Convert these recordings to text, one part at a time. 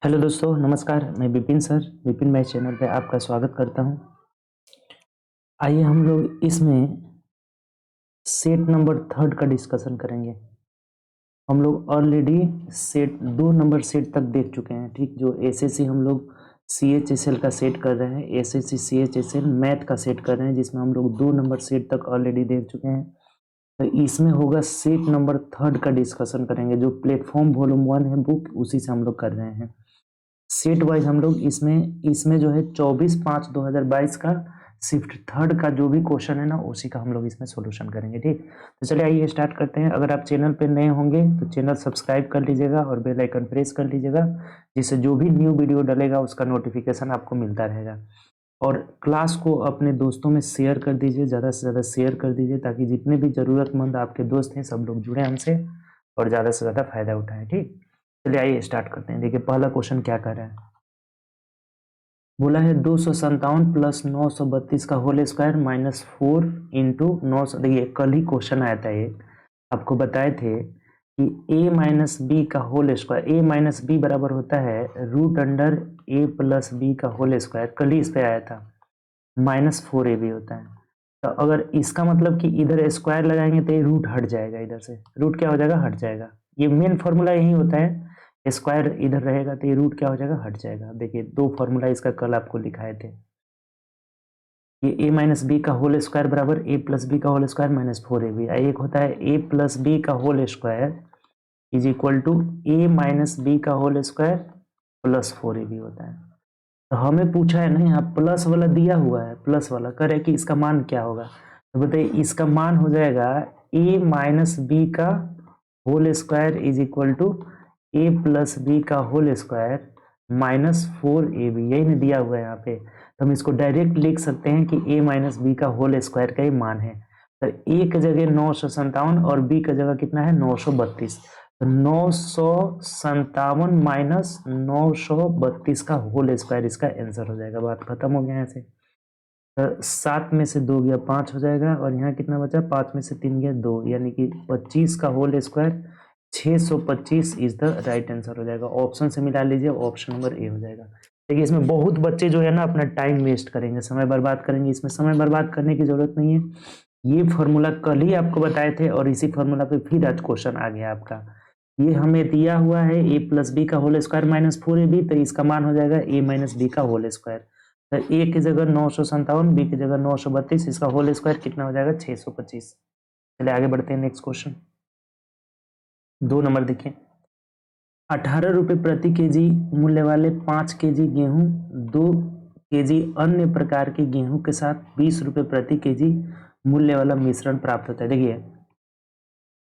Hello दोस्तों, नमस्कार। मैं Vipin sir, Vipin math channel पे आपका स्वागत करता हूं। आइए हम लोग इसमें सेट नंबर थर्ड का डिस्कशन करेंगे। हम लोग ऑलरेडी सेट 2 नंबर सेट तक देख चुके हैं, ठीक। जो एसएससी हम लोग सीएचएसएल का सेट कर रहे हैं, एसएससी सीएचएसएल मैथ का सेट कर रहे हैं, जिसमें हम लोग 2 नंबर सेट तक ऑलरेडी देख चुके हैं। तो इसमें होगा सेट नंबर थर्ड का डिस्कशन करेंगे। जो प्लेटफॉर्म वॉल्यूम 1 है बुक, उसी से हम लोग कर रहे हैं। सेट वाइज हम लोग इसमें जो है 24/5/2022 का शिफ्ट थर्ड का जो भी क्वेश्चन है ना, उसी का हम लोग इसमें सॉल्यूशन करेंगे, ठीक। तो चलिए आइए स्टार्ट करते हैं। अगर आप चैनल पे नए होंगे तो चैनल सब्सक्राइब कर लीजिएगा और बेल आइकन प्रेस कर लीजिएगा, जिससे जो भी न्यू वीडियो डलेगा उसका नोटिफिकेशन आपको मिलता रहेगा। और क्लास को अपने दोस्तों में शेयर कर दीजिए, ज़्यादा से ज़्यादा शेयर कर दीजिए, ताकि जितने भी ज़रूरतमंद आपके दोस्त हैं सब लोग जुड़े हमसे और ज़्यादा से ज़्यादा फायदा उठाएं, ठीक। चलिए आइए स्टार्ट करते हैं। देखिए पहला क्वेश्चन क्या कर रहा है। बोला है 257 प्लस 932 का होल स्क्वायर माइनस 4 इंटू 9। देखिए कल ही क्वेश्चन आया था, ये आपको बताए थे कि a माइनस बी का whole square, a minus B बराबर होता है root under a plus B का होल स्क्वायर। कल ही इस पे आया था। माइनस 4ab होता है। तो अगर इसका मतलब कि इधर स्क्वायर लगाएंगे तो ये रूट हट जाएगा, इधर से रूट क्या हो जाएगा, हट जाएगा। ये मेन फॉर्मूला यही होता है, स्क्वायर इधर रहेगा तो ये रूट क्या हो जाएगा, हट जाएगा। देखिए 2 फॉर्मूला इसका कल आपको लिखाए थे। ये a माइनस बी का होल स्क्वायर बराबर a प्लस बी का होल स्क्वायर माइनस 4ab। एक होता है a प्लस बी का whole square is equal to a minus B का होल स्क्वायर प्लस 4ab होता है। तो हमें पूछा है ना, यहाँ प्लस वाला दिया हुआ है, प्लस वाला कह रहे कि इसका मान क्या होगा। तो बताइए इसका मान हो जाएगा a माइनस बी का whole square is equal to a plus B का होल स्क्वायर माइनस 4ab। यही नहीं दिया हुआ है यहाँ पे, तो हम इसको डायरेक्ट लिख सकते हैं कि a माइनस बी का होल स्क्वायर का ही मान है। तो a की जगह 957 और b की जगह कितना है 932। तो 957 माइनस 932 का होल स्क्वायर इसका आंसर हो जाएगा। बात खत्म हो गया यहाँ से। तो 7 में से 2 गया 5 हो जाएगा, और यहाँ कितना बचा, 5 में से 3 गया 2, यानी कि 25 का whole square 625 is the right answer हो जाएगा। ऑप्शन से मिला लीजिए, ऑप्शन नंबर ए हो जाएगा। देखिए इसमें बहुत बच्चे जो है ना अपना टाइम वेस्ट करेंगे, समय बर्बाद करेंगे। इसमें समय बर्बाद करने की जरूरत नहीं है। ये फॉर्मूला कल ही आपको बताए थे और इसी फॉर्मूला पे फिर आज क्वेश्चन आ गया आपका। ये हमें दिया हुआ है a प्लस बी का होल स्क्वायर माइनस 4ab, तो इसका मान हो जाएगा a माइनस बी का होल स्क्वायर। तो a की जगह 957, b की जगह 932, इसका होल स्क्वायर कितना हो जाएगा 625। चलिए आगे बढ़ते हैं नेक्स्ट क्वेश्चन। 2 नंबर देखिए। 18 रुपये प्रति केजी मूल्य वाले 5 केजी गेहूं 2 केजी अन्य प्रकार के गेहूं के साथ 20 रुपये प्रति केजी मूल्य वाला मिश्रण प्राप्त होता है। देखिए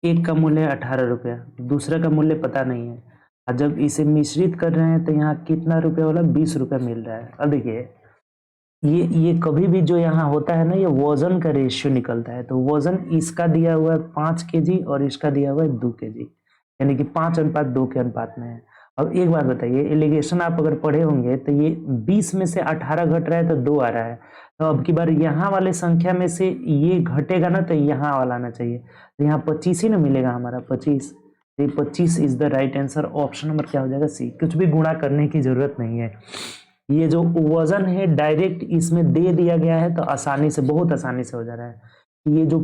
एक का मूल्य है 18 रुपया, दूसरा का मूल्य पता नहीं है, और जब इसे मिश्रित कर रहे हैं तो यहाँ कितना रुपया वाला 20 रुपया मिल रहा है। अब देखिए ये कभी भी जो यहाँ होता है ना, ये वजन का रेशियो निकलता है। तो वजन इसका दिया हुआ है 5 केजी और इसका दिया हुआ है 2 केजी, यानी कि 5:2 के अनुपात में है। अब एक बात बताइए, एलिगेशन आप अगर पढ़े होंगे तो ये 20 में से 18 घट रहा है तो 2 आ रहा है। तो अब की बार यहाँ वाले संख्या में से ये घटेगा ना, तो यहाँ वाला आना चाहिए। तो यहाँ 25 ही ना मिलेगा हमारा, 25। तो ये 25 is the right answer. Option number क्या हो जाएगा, सी। कुछ भी गुणा करने की जरूरत नहीं है। ये जो वजन है डायरेक्ट इसमें दे दिया गया है, तो आसानी से, बहुत आसानी से हो जा रहा है। ये जो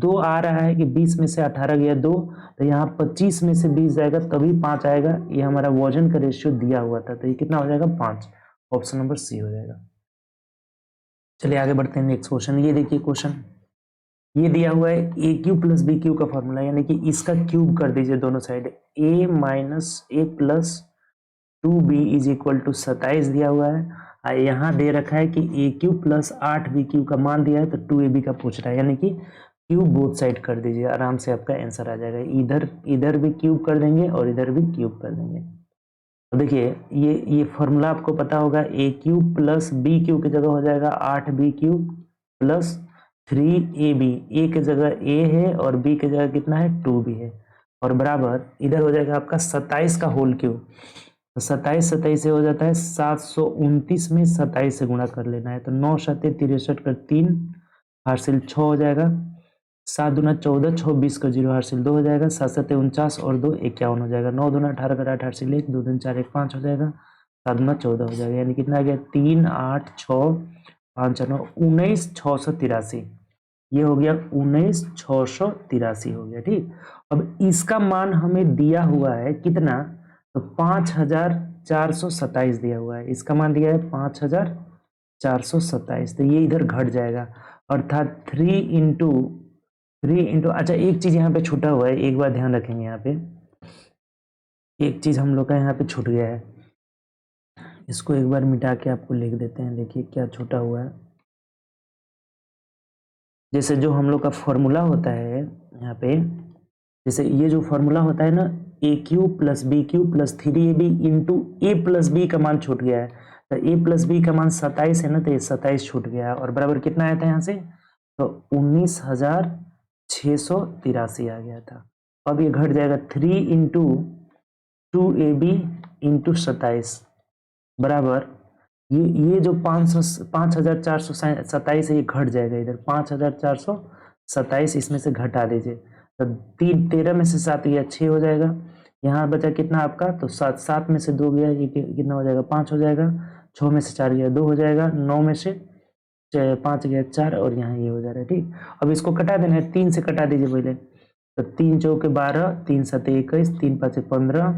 2 आ रहा है कि 20 में से 18 गया 2, तो यहाँ 25 में से 20 जाएगा तभी 5 आएगा। ये हमारा वजन का रेशियो दिया हुआ था, तो ये कितना हो जाएगा 5। ऑप्शन नंबर सी हो जाएगा। चलिए आगे बढ़ते हैं नेक्स्ट क्वेश्चन। ये देखिए क्वेश्चन ये दिया हुआ है A cube plus B cube का फॉर्मूला, यानी कि इसका क्यूब कर दीजिए दोनों side. A minus A plus 2b is equal to 27 दिया हुआ है। यहाँ दे रखा है कि ए क्यूब प्लस 8b क्यूब का मान दिया है, तो 2ab का पूछ रहा है, यानी कि क्यूब बोथ साइड कर दीजिए, आराम से आपका आंसर आ जाएगा। इधर भी क्यूब कर देंगे और इधर भी क्यूब कर देंगे। तो देखिए ये फॉर्मूला आपको पता होगा, ए क्यूब प्लस बी क्यूब की जगह हो जाएगा 8b क्यूब प्लस 3ab। ए की जगह a है और b की जगह कितना है 2b है, और बराबर इधर हो जाएगा आपका 27 का होल क्यूब। तो 27 से हो जाता है 729 में 27 से गुणा कर लेना है। तो 9 7 63 कर 3 हासिल 6 हो जाएगा। 7 दूना 14, 6 20 का 0 हासिल 2 हो जाएगा, 7 7 49 और 2 51 हो जाएगा, 9 दूना 18 का 8 हासिल 1, 2 दूना 4 1 5 हो जाएगा, 7 दूना 14 हो जाएगा, यानी कितना आ गया 3 8 6 5 9 19 683। ये हो गया 19 683 हो गया। ठीक, अब इसका मान हमें दिया हुआ है कितना, तो 5427 दिया हुआ है, इसका मान दिया है 5427, तो ये इधर घट जाएगा, अर्थात 3 इंटू अच्छा एक चीज यहाँ पे छूटा हुआ है, एक बार ध्यान रखेंगे, यहाँ पे एक चीज हम लोग का यहाँ पे छूट गया है, इसको एक बार मिटा के आपको लिख देते हैं। देखिए क्या छूटा हुआ है, जैसे जो हम लोग का फॉर्मूला होता है यहाँ पे, जैसे ये जो फॉर्मूला होता है ना, A cube plus B cube plus 3ab into A plus B का मान छूट गया है, तो ए प्लस बी का मान 27 है ना, तो ये 27 छूट गया है, और बराबर कितना आया था यहाँ से, तो 19,683 आ गया था। अब ये घट जाएगा 3 इंटू 2ab इंटू 27 बराबर ये जो 5427 है, ये घट जाएगा इधर 5427, इसमें से घटा दीजिए, तो 13 में से 7 गया 6 हो जाएगा, यहाँ बचा कितना आपका, तो 7 में से 2 गया, ये कितना हो जाएगा 5 हो जाएगा, 6 में से 4 गया 2 हो जाएगा, 9 में से 5 गया 4, और यहाँ ये हो जा रहा है। ठीक, अब इसको कटा देना है, 3 से कटा दीजिए पहले, तो 3 चौके 12, 3 7 21, 3 5 15,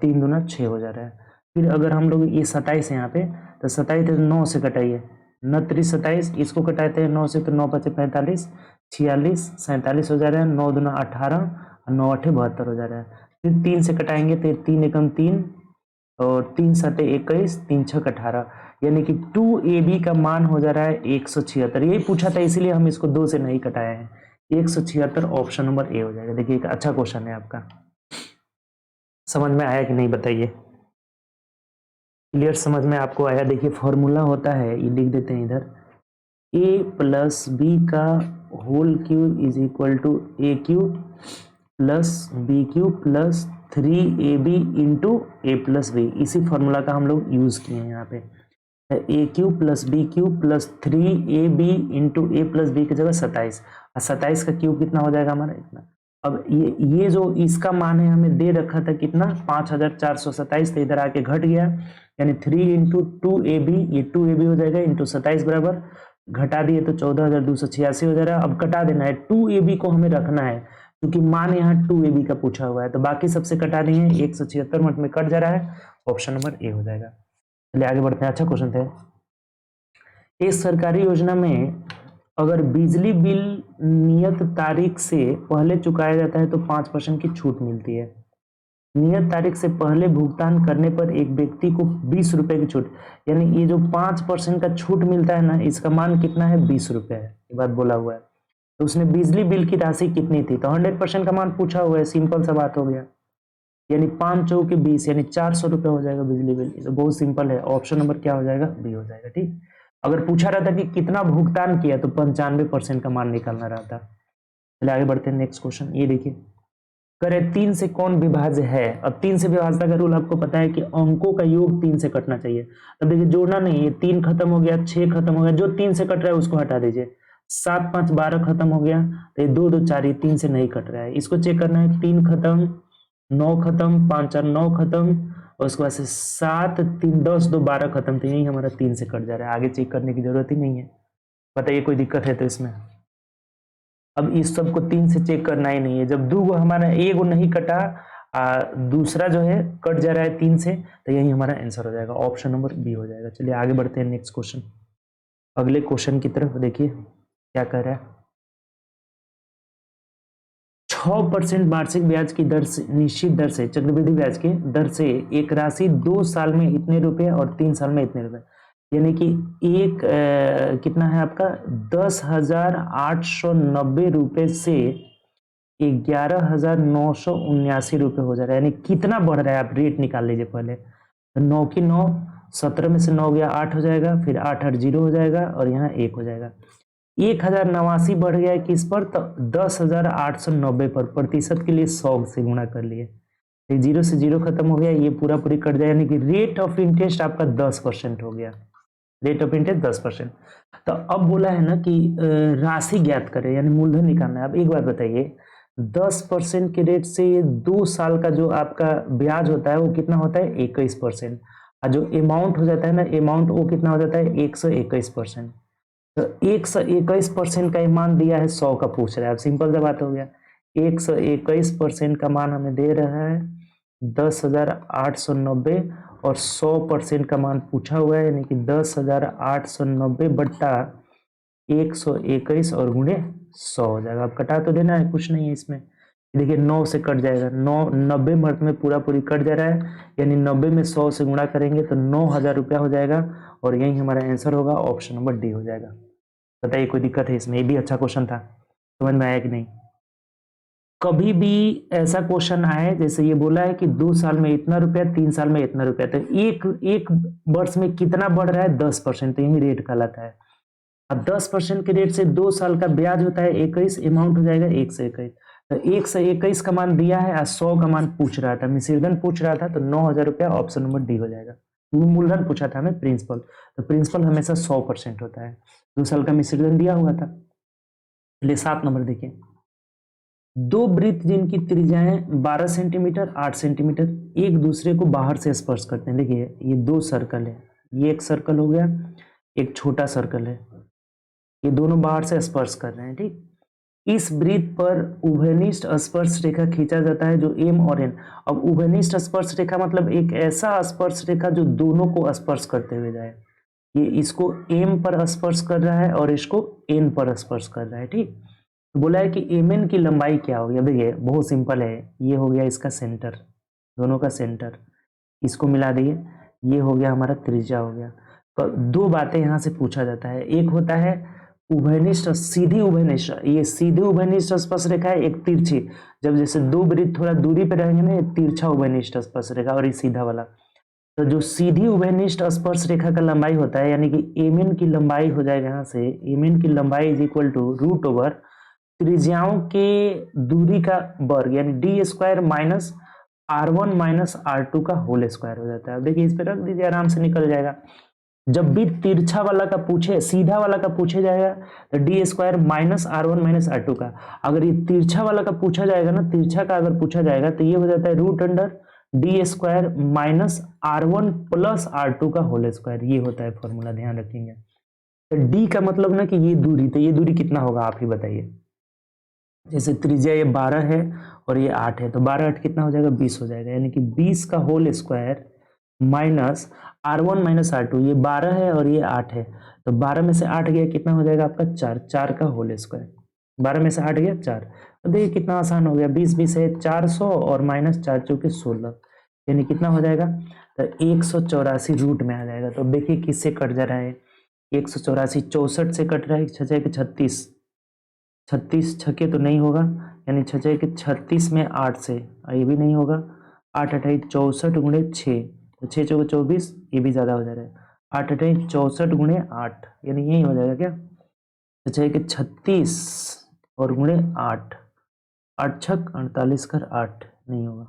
3 दूना 6 हो जा रहा है। फिर अगर हम लोग ये 27 है यहाँ पे, तो 27 9 से कटाइए, 9 27, इसको कटाते हैं 9 से, तो 9 5 45, 46 47 हो जा रहा है, 9 दूना 18 और 9 8 72 हो जा रहा है। फिर 3 से कटाएंगे तो 3 एकम 3 और 3 7 21, 3 6 18, यानी कि 2ab का मान हो जा रहा है 176। यही पूछा था, इसीलिए हम इसको 2 से नहीं कटाए हैं, 176 ऑप्शन नंबर ए हो जाएगा। देखिए एक अच्छा क्वेश्चन है आपका, समझ में आया कि नहीं बताइए, क्लियर समझ में आपको आया। देखिए फॉर्मूला होता है, ये लिख देते हैं इधर, a प्लस बी का whole cube is equal to A cube plus B cube plus 3ab into A plus B, इसी फॉर्मूला का हम लोग यूज किए हैं यहाँ पे, A cube plus B cube plus 3ab into A plus B की जगह 27, और 27 का क्यूब कितना हो जाएगा हमारा इतना। अब ये जो इसका मान है हमें दे रखा था कितना 5427, तो इधर आके घट गया, यानी 3 इंटू 2ab, ये 2ab हो जाएगा इंटू 27 बराबर, घटा दिए तो 14,286 हो जा रहा है। अब कटा देना है, 2ab को हमें रखना है क्योंकि मान यहाँ 2ab का पूछा हुआ है, तो बाकी सबसे कटा दिए, 176 मिनट में कट जा रहा है, ऑप्शन नंबर ए हो जाएगा। चलिए आगे बढ़ते हैं, अच्छा क्वेश्चन था। इस सरकारी योजना में अगर बिजली बिल नियत तारीख से पहले चुकाया जाता है तो 5% की छूट मिलती है। नियत तारीख से पहले भुगतान करने पर एक व्यक्ति को 20 रुपए की छूट, यानी ये जो 5% का छूट मिलता है ना, इसका मान कितना है 20 रुपए है, ये बात बोला हुआ है। तो उसने बिजली बिल की राशि कितनी थी, तो 100% का मान पूछा हुआ है, सिंपल सा बात हो गया, यानी 5 चौके 20 यानी 400 रुपए हो जाएगा बिजली बिल। तो बहुत सिंपल है, ऑप्शन नंबर क्या हो जाएगा, बी हो जाएगा। ठीक, अगर पूछा रहता कि कितना भुगतान किया तो 95% का मान निकालना रहता। चलिए आगे बढ़ते हैं, नेक्स्ट क्वेश्चन ये देखिए, करे 3 से कौन विभाज्य है। अब 3 से विभाज्यता का रूल आपको पता है कि अंकों का योग 3 से कटना चाहिए। अब देखिए जोड़ना नहीं है, 3 खत्म हो गया, 6 खत्म हो गया, जो 3 से कट रहा है उसको हटा दीजिए, 7 5 12 खत्म हो गया, तो ये 2 2 4 ये 3 से नहीं कट रहा है, इसको चेक करना है, 3 खत्म, 9 खत्म, 5 4 9 खत्म, और उसके बाद से 7 3 10 2 12 खत्म, तो यही हमारा 3 से कट जा रहा है, आगे चेक करने की जरूरत ही नहीं है। बताइए कोई दिक्कत है तो इसमें। अब इस सब को 3 से चेक करना ही नहीं है, जब 2 गो हमारा एक गो नहीं कटा, दूसरा जो है कट जा रहा है 3 से, तो यही हमारा आंसर हो जाएगा, ऑप्शन नंबर बी हो जाएगा। चलिए आगे बढ़ते हैं, नेक्स्ट क्वेश्चन, अगले क्वेश्चन की तरफ देखिए क्या कह रहा है। 6% वार्षिक ब्याज की दर से, निश्चित दर से, चक्रवृद्धि ब्याज के दर से एक राशि 2 साल में इतने रुपए और 3 साल में इतने रुपए, यानी कि एक कितना है आपका 10,890 रुपए से 11,979 रुपए हो जा रहा है, यानी कितना बढ़ रहा है, आप रेट निकाल लीजिए पहले। 9 की 9, 17 में से 9 गया 8 हो जाएगा, फिर 8 8 0 हो जाएगा, और यहाँ 1 हो जाएगा, 1089 बढ़ गया है किस पर, तो 10,890 पर, प्रतिशत के लिए 100 से गुणा कर लिए, 0 से 0 खत्म हो गया, ये पूरा पूरी कट जाए, यानी कि रेट ऑफ इंटरेस्ट आपका 10% हो गया। Rate of interest 10%। तो अब बोला है ना कि राशि ज्ञात करें, यानी मूलधन निकालना है। अब एक बार बताइए, 10% के रेट से 2 साल का जो आपका ब्याज होता है वो कितना होता है? 21%। और जो अमाउंट हो जाता है ना, अमाउंट वो कितना हो जाता है? 121%। तो 121% का मान दिया है, 100 का पूछ रहा है। अब सिंपल सा बात हो गया, 121% का मान हमें दे रहा है 10,890 और 100% का मान पूछा हुआ है, यानी कि 10,890 बट्टा 121 और गुणे 100 हो जाएगा। अब कटा तो देना है, कुछ नहीं है इसमें। देखिए 9 से कट जाएगा, 9 90 मर्द में पूरा पूरी कट जा रहा है, यानी 90 में 100 से गुणा करेंगे तो 9,000 रुपया हो जाएगा, और यही हमारा आंसर होगा, ऑप्शन नंबर डी हो जाएगा। बताइए कोई दिक्कत है इसमें? ये भी अच्छा क्वेश्चन था, समझ में आया कि नहीं? कभी भी ऐसा क्वेश्चन आए, जैसे ये बोला है कि 2 साल में इतना रुपया, 3 साल में इतना रुपया, तो एक वर्ष में कितना बढ़ रहा है? 10%, तो यही रेट कहलाता है। अब 10% के रेट से 2 साल का ब्याज होता है 21, अमाउंट हो जाएगा 121। तो 121 का मान दिया है और 100 का मान पूछ रहा था, मिश्रधन पूछ रहा था, तो 9,000 रुपया, ऑप्शन नंबर डी हो जाएगा। मूलधन पूछा था हमें, प्रिंसिपल, तो प्रिंसिपल हमेशा 100% होता है। 2 साल का मिश्रधन दिया हुआ था। चलिए 7 नंबर देखिए, दो वृत्त जिनकी त्रिज्याएं 12 सेंटीमीटर 8 सेंटीमीटर एक दूसरे को बाहर से स्पर्श करते हैं। देखिए ये 2 सर्कल है, ये एक सर्कल हो गया, एक छोटा सर्कल है, ये दोनों बाहर से स्पर्श कर रहे हैं, ठीक। इस वृत्त पर उभयनिष्ठ स्पर्श रेखा खींचा जाता है जो एम और एन। अब उभयनिष्ठ स्पर्श रेखा मतलब एक ऐसा स्पर्श रेखा जो दोनों को स्पर्श करते हुए जाए। ये इसको एम पर स्पर्श कर रहा है और इसको एन पर स्पर्श कर रहा है, ठीक। तो बोला है कि एम एन की लंबाई क्या होगी? अब देखिए बहुत सिंपल है, ये हो गया इसका सेंटर, दोनों का सेंटर, इसको मिला दिए, ये हो गया हमारा त्रिज्या हो गया। तो दो बातें यहाँ से पूछा जाता है, एक होता है उभयनिष्ठ, सीधी उभयनिष्ठ, ये सीधी उभयनिष्ठ स्पर्श रेखा है, एक तिरछी। जब जैसे दो वृत्त थोड़ा दूरी पे रहेंगे ना, ये तिरछा उभयनिष्ठ स्पर्श रेखा, और ये सीधा वाला। तो जो सीधी उभयनिष्ठ स्पर्श रेखा का लंबाई होता है, यानी कि एम एन की लंबाई हो जाएगा यहाँ से, एम एन की लंबाई is equal to root over त्रिज्याओं के दूरी का वर्ग, यानी D square minus R1 minus R2 का होल स्क्वायर हो जाता है। अब देखिए इस पे रख दीजिए, आराम से निकल जाएगा। जब भी तिरछा वाला का पूछे, सीधा वाला का पूछे जाएगा, तो D square minus R1 minus R2 का। अगर ये तिरछा वाला का पूछा जाएगा ना, तिरछा का अगर पूछा जाएगा तो ये हो जाता है root under D square minus R1 plus R2 का होल स्क्वायर। ये होता है फॉर्मूला, ध्यान रखेंगे। तो डी का मतलब ना कि ये दूरी, तो ये दूरी कितना होगा आप ही बताइए। जैसे त्रिज्या ये 12 है और ये 8 है, तो 12 8 कितना हो जाएगा? 20 हो जाएगा, यानी कि 20 का whole square minus R1 minus R2, ये 12 है और ये 8 है, तो 12 में से 8 गया, कितना हो जाएगा आपका? 4, 4 का होल स्क्वायर, 12 में से 8 गया 4। तो देखिए कितना आसान हो गया, 20 20 है 400 और माइनस 4 चौके 16, यानी कितना हो जाएगा? तो 184 रूट में आ जाएगा। तो देखिए किससे कट जा रहा है? 184 64 से कट रहा है, 6 के 36, 36 छके तो नहीं होगा, यानी 6 के 36 में 8 से, ये भी नहीं होगा। 8 अठाई 64 गुणे 6, तो 6 चौके 24, ये भी ज़्यादा हो जा रहा है। 8 अठाई 64 गुणे 8, यानी यही हो जाएगा क्या? 6 के 36 और गुणे 8, 8 छक 48 कर 8, नहीं होगा।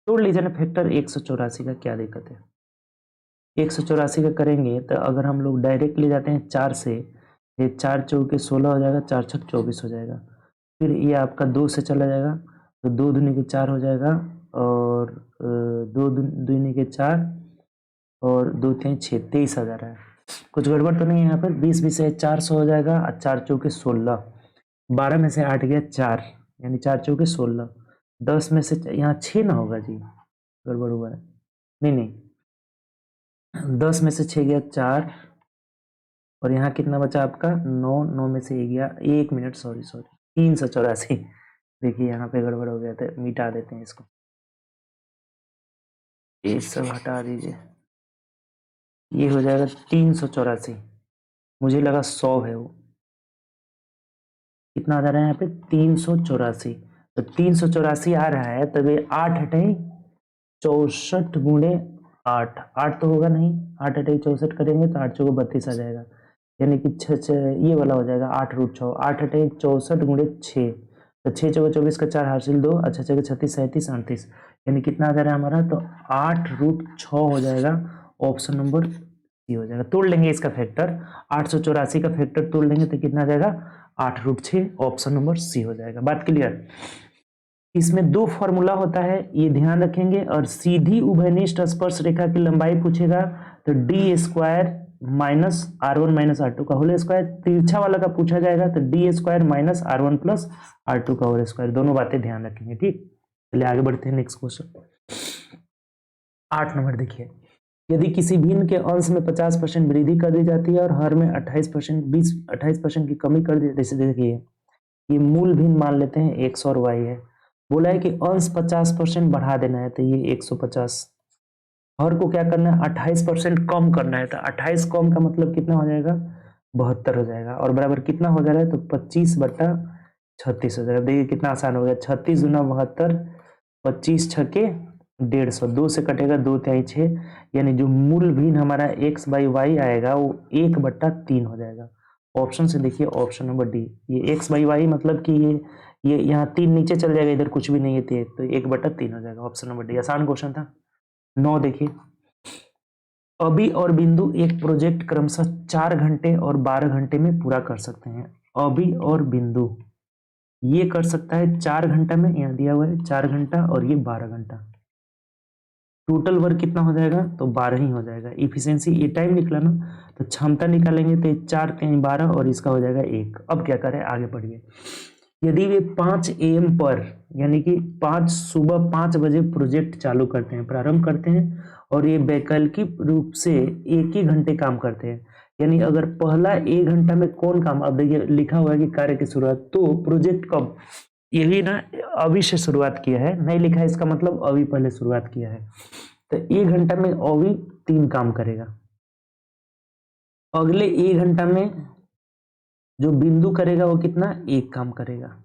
तोड़ लीजिए ना फैक्टर 184 का, क्या दिक्कत है? 184 का करेंगे तो अगर हम लोग डायरेक्ट ले जाते हैं 4 से, ये 4 चौके 16 हो जाएगा, 4 छक 24 हो जाएगा। फिर ये आपका 2 से चला जाएगा, तो 2 दूनी के 4 हो जाएगा, और 2 दूनी के 4 और 2 3 6, 23 आ जा रहा है। कुछ गड़बड़ तो नहीं है यहाँ पर? 20 20 है 400 हो जाएगा, और 4 चौके 16, 12 में से 8 गया 4, यानी 4 चौके 16, 10 में से यहाँ 6 ना होगा जी, गड़बड़ हुआ है, नहीं नहीं, 10 में से 6 गया 4, और यहाँ कितना बचा आपका? 9, 9 में से 1 गया, 1 मिनट, सॉरी 384। देखिए यहाँ पे गड़बड़ हो गया था, मिटा देते हैं इसको, ये सब हटा दीजिए, ये हो जाएगा 384, मुझे लगा 100 है, वो कितना आ जा रहा है यहाँ पे? 384। तो 384 आ रहा है, तब ये 8 हटाई 64 गुणे 8, 8 तो होगा नहीं, 8 हटाई 64 करेंगे तो 8 चौको 32 आ जाएगा, यानी कि 6 ये वाला हो जाएगा 8 रूट 6, 8 हटाई 64 गुणे 6, तो 6 चौको 24 का 4 हासिल 2, अच्छा 6 36 37 38, यानी कितना आ जा रहा है हमारा? तो 8 रूट 6 हो जाएगा, ऑप्शन नंबर सी हो जाएगा। तोड़ लेंगे इसका फैक्टर, 884 का फैक्टर तोड़ लेंगे तो कितना आ जाएगा 8√6, ऑप्शन नंबर सी हो जाएगा। बात क्लियर। इसमें दो फॉर्मूला होता है, ये ध्यान रखेंगे। और सीधी उभयनिष्ठ स्पर्श रेखा की लंबाई पूछेगा तो d² minus R1 minus R2 का होल स्क्वायर। तिरछा वाला का पूछा जाएगा तो d² minus R1 plus R2 का होल स्क्वायर। दोनों बातें ध्यान रखेंगे, ठीक। चलिए आगे बढ़ते हैं नेक्स्ट क्वेश्चन 8 नंबर देखिए। यदि किसी भिन्न के अंश में 50% वृद्धि कर दी जाती है और हर में 28% 28% की कमी कर दी, जैसे देखिए ये मूल भिन्न मान लेते हैं x और y है। बोला है कि अंश 50% बढ़ा देना है तो ये 150, हर को क्या करना है 28% कम करना है तो 28 कम का मतलब कितना हो जाएगा 72 हो जाएगा। और बराबर कितना हो जा रहा है तो 25/36 हो जाएगा। देखिए कितना आसान हो गया, 36 गुना 72, 25 छके 150, 2 से कटेगा 2 तिहाई 6, यानी जो मूल भिन्न हमारा x/y आएगा वो 1/3 हो जाएगा। ऑप्शन से देखिए ऑप्शन नंबर डी, ये x/y मतलब कि ये यहाँ 3 नीचे चल जाएगा, इधर कुछ भी नहीं है तो 1/3 हो जाएगा। ऑप्शन नंबर डी, आसान क्वेश्चन था। 9 देखिए। अभी और बिंदु एक प्रोजेक्ट क्रमशः 4 घंटे और 12 घंटे में पूरा कर सकते हैं। अभी और बिंदु ये कर सकता है 4 घंटा में, यहाँ दिया हुआ है 4 घंटा और ये 12 घंटा। टोटल वर्क कितना हो जाएगा तो 12 ही हो जाएगा। इफिशियंसी ये टाइम निकला ना, तो क्षमता निकालेंगे तो 4 3 12 और इसका हो जाएगा 1। अब क्या करें, आगे बढ़िए। यदि वे 5 AM पर यानी कि सुबह 5 बजे प्रोजेक्ट चालू करते हैं, प्रारंभ करते हैं और ये वैकल्पिक रूप से एक ही घंटे काम करते हैं, यानी अगर पहला 1 घंटा में कौन काम, अब देखिए लिखा हुआ है कि कार्य की शुरुआत, तो प्रोजेक्ट कब, यही ना अभी से शुरुआत किया है, नहीं लिखा है इसका मतलब अभी पहले शुरुआत किया है। तो 1 घंटा में अभी 3 काम करेगा, अगले 1 घंटा में जो बिंदु करेगा वो कितना 1 काम करेगा।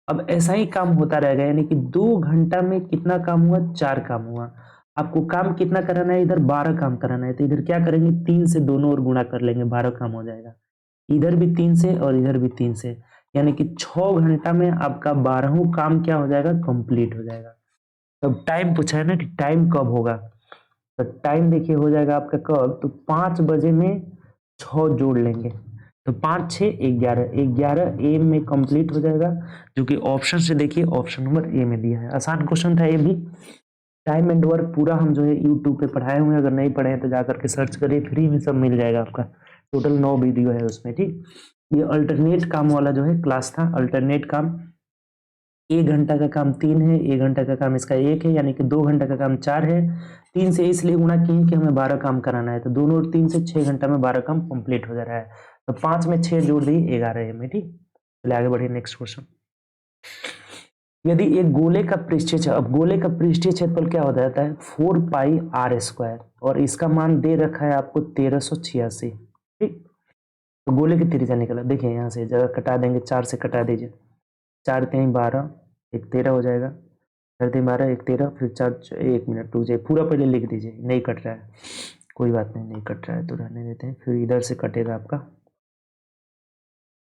अब ऐसा ही काम होता रहेगा, यानी कि 2 घंटा में कितना काम हुआ 4 काम हुआ। आपको काम कितना कराना है, इधर 12 काम कराना है, तो इधर क्या करेंगे 3 से दोनों ओर गुणा कर लेंगे, 12 काम हो जाएगा। इधर भी 3 से और इधर भी 3 से, यानी कि 6 घंटा में आपका 12वां काम क्या हो जाएगा कंप्लीट हो जाएगा। तब टाइम पूछा है ना कि टाइम कब होगा, तो टाइम देखिए हो जाएगा आपका कब, तो 5 बजे में 6 जोड़ लेंगे तो 5 6 11, 11 AM में कंप्लीट हो जाएगा, जो कि ऑप्शन से देखिए ऑप्शन नंबर ए में दिया है। आसान क्वेश्चन था ये भी। टाइम एंड वर्क पूरा हम जो है यूट्यूब पे पढ़ाए हुए हैं, अगर नहीं पढ़े हैं तो जाकर के सर्च करिए, फ्री में सब मिल जाएगा आपका। टोटल 9 वीडियो है उसमें, ठीक। ये अल्टरनेट काम वाला जो है क्लास था, अल्टरनेट काम 1 घंटा का काम 3 है, 1 घंटा का काम इसका 1 है, यानी कि 2 घंटा का काम 4 है। 3 से इसलिए गुणा किए कि हमें 12 काम कराना है, तो दोनों 3 से 6 घंटा में 12 काम कंप्लीट हो जा रहा है। तो 5 में 6 जोड़ दिए 11 में, ठीक। चलिए आगे बढ़िए नेक्स्ट क्वेश्चन। यदि एक गोले का पृष्ठीय क्षेत्र, अब गोले का पृष्ठीय क्षेत्रफल क्या हो जाता है 4πr² और इसका मान दे रखा है आपको 1386, ठीक। तो गोले की त्रिज्या निकला, देखिए यहाँ से जगह कटा देंगे, 4 से कटा दीजिए, 4 3 12, 1 13 हो जाएगा, 4 3 12 1 13, फिर 4 1 मिनट रुक जाइए, पूरा पहले लिख दीजिए, नहीं कट रहा है कोई बात नहीं, नहीं कट रहा है तो रहने देते हैं। फिर इधर से कटेगा आपका,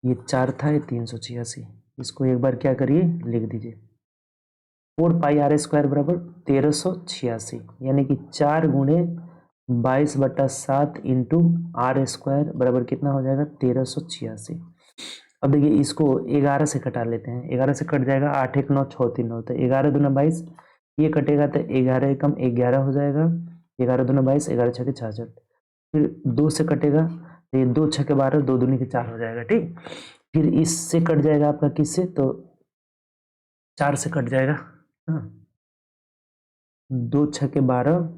ये 4 था, ये 386, इसको एक बार क्या करिए लिख दीजिए, 4πr² बराबर 1386, यानी कि 4 गुणे 22/7 इंटू r² बराबर कितना हो जाएगा 1386। अब देखिए इसको 11 से कटा लेते हैं, 11 से कट जाएगा, 8 1 9 6 3 9, तो 11 दूना 22, ये कटेगा तो 11 एकम 11 हो जाएगा, 11 दूना 22, 11 छके 66, फिर 2 से कटेगा तो ये 2 छके 12, 2 दूनी के 4 हो जाएगा, ठीक। फिर इससे कट जाएगा आपका किससे, तो 4 से कट जाएगा, हाँ 2 छके 12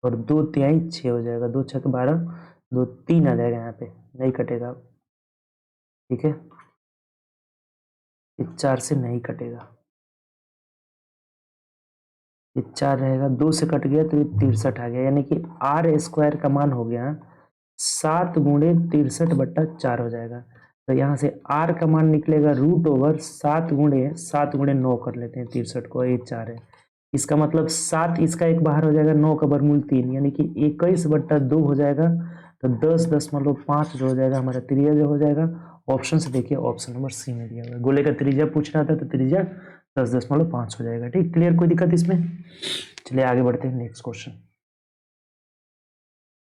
और 2 तिहाई 6 हो जाएगा, 2 छके 12, 2 3 आ जाएगा, यहाँ पे नहीं कटेगा, ठीक है। ये 4 से नहीं कटेगा, ये 4 रहेगा, 2 से कट गया तो ये 63 आ गया, यानी कि r² का मान हो गया 7 गुणे 63/4 हो जाएगा। तो यहाँ से r का मान निकलेगा √7 गुणे 9 कर लेते हैं 63 को, ये 4 है, इसका मतलब 7 इसका एक बाहर हो जाएगा, 9 का वर्गमूल 3, यानी कि 21/2 हो जाएगा। तो 10.5 जो हो जाएगा हमारा त्रिज्या जो हो जाएगा। ऑप्शन से देखिए ऑप्शन नंबर सी में दिया हुआ है, गोले का त्रिज्या पूछ रहा था तो त्रिज्या 10.5 हो जाएगा, ठीक। क्लियर, कोई दिक्कत इसमें। चलिए आगे बढ़ते हैं नेक्स्ट क्वेश्चन।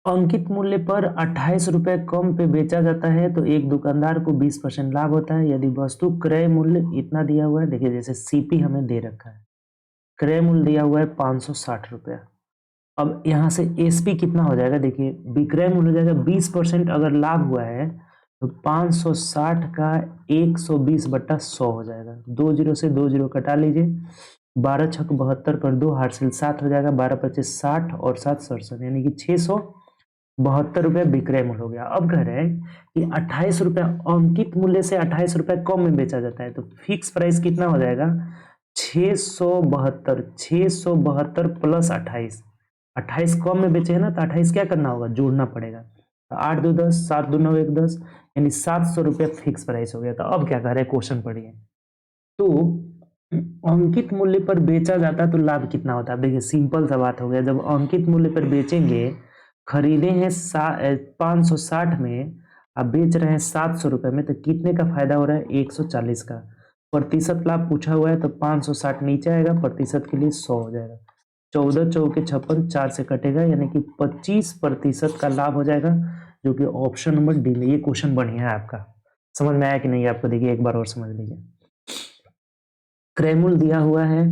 अंकित मूल्य पर 28 रुपए कम पे बेचा जाता है तो एक दुकानदार को 20% लाभ होता है। यदि वस्तु क्रय मूल्य इतना दिया हुआ है, देखिए जैसे सीपी हमें दे रखा है, क्रय मूल्य दिया हुआ है 560 रुपया। अब यहाँ से एसपी कितना हो जाएगा, देखिए विक्रय मूल्य हो जाएगा 20% अगर लाभ हुआ है तो 560 का 120/100 हो जाएगा। 2 जीरो से 2 जीरो कटा लीजिए, 12 छक 72 कर दो, हार्सिल 7 हो जाएगा, 12 25 60 और 7 67, यानी कि 672 रुपये विक्रय मूल्य हो गया। अब कह रहे हैं कि 28 रुपये अंकित मूल्य से 28 रुपये कम में बेचा जाता है तो फिक्स प्राइस कितना हो जाएगा, 672 प्लस 28, 28 कम में बेचे है ना तो 28 क्या करना होगा, जोड़ना पड़ेगा। तो 8 2 10, 7 2 9 1 10, यानी 700 रुपये फिक्स प्राइस हो गया। तो अब क्या कह रहे हैं, क्वेश्चन पढ़िए। तो अंकित मूल्य पर बेचा जाता तो लाभ कितना होता है। देखिए सिंपल सा बात हो गया, जब अंकित मूल्य पर बेचेंगे, खरीदे हैं 560 में, आप बेच रहे हैं 700 रुपये में, तो कितने का फायदा हो रहा है, 140 का। प्रतिशत लाभ पूछा हुआ है तो 560 नीचे आएगा, प्रतिशत के लिए 100 हो जाएगा। 14 चौके 56, 4 से कटेगा, यानी कि 25% का लाभ हो जाएगा, जो कि ऑप्शन नंबर डी में। ये क्वेश्चन बढ़िया है आपका, समझ में आया कि नहीं आपको, देखिए एक बार और समझ लीजिए। क्रय मूल्य दिया हुआ है,